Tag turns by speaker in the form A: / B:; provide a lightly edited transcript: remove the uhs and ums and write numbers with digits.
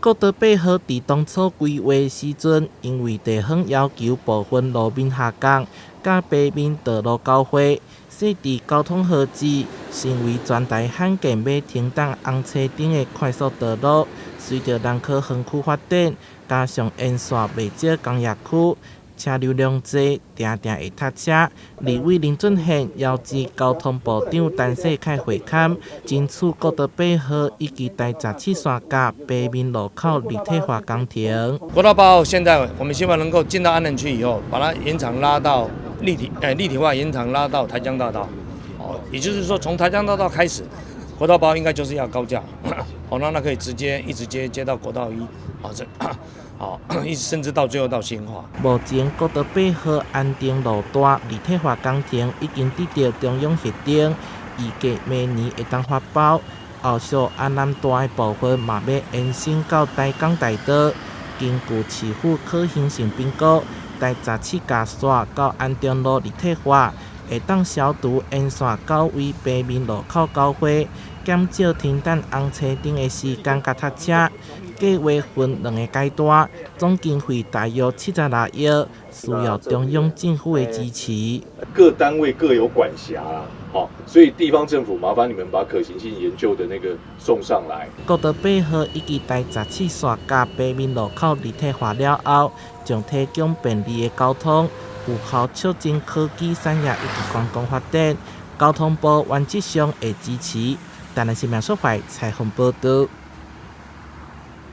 A: 国道8号伫当初规划时阵，因为地方要求部分路面下降，甲北面道路交汇，设置交通号志，成为全台罕见要停挡红车顶的快速道路。随着人口分区发展，加上沿线未少工业区，车流量济，定定会塞车。立委林俊宪邀请交通部长陈世凯会勘，争取国道8号以及第17线甲北面路口立体化工程。
B: 国道8号现在我们希望能够进到安南区以后，把它延长拉到立体化延长拉到台江大道。也就是说从台江大道开始，国道8号应该就是要高架。那可以一直接到国道1，一直甚至到最后到新化。
A: 目前国道8号安定路段立体化工程已经得到中央核定，预计明年会当发包。后续安南段的部分嘛要延伸到台港大道，根据市府可行性评估，第17架线到安定路立体化，会当消除沿线到位北面路口交汇，减少停等红车顶的时间甲塞车。计划分2个阶段，总经费大约76亿，需要中央政府的支持。
C: 各单位各有管辖所以地方政府麻烦你们把可行性研究的那个送上来。
A: 国道8号以及第17线甲北面路口立体化了后，将提供便利的交通，有效促进科技产业以及观光发展。交通部原则上会支持。台南市民所在采访报道。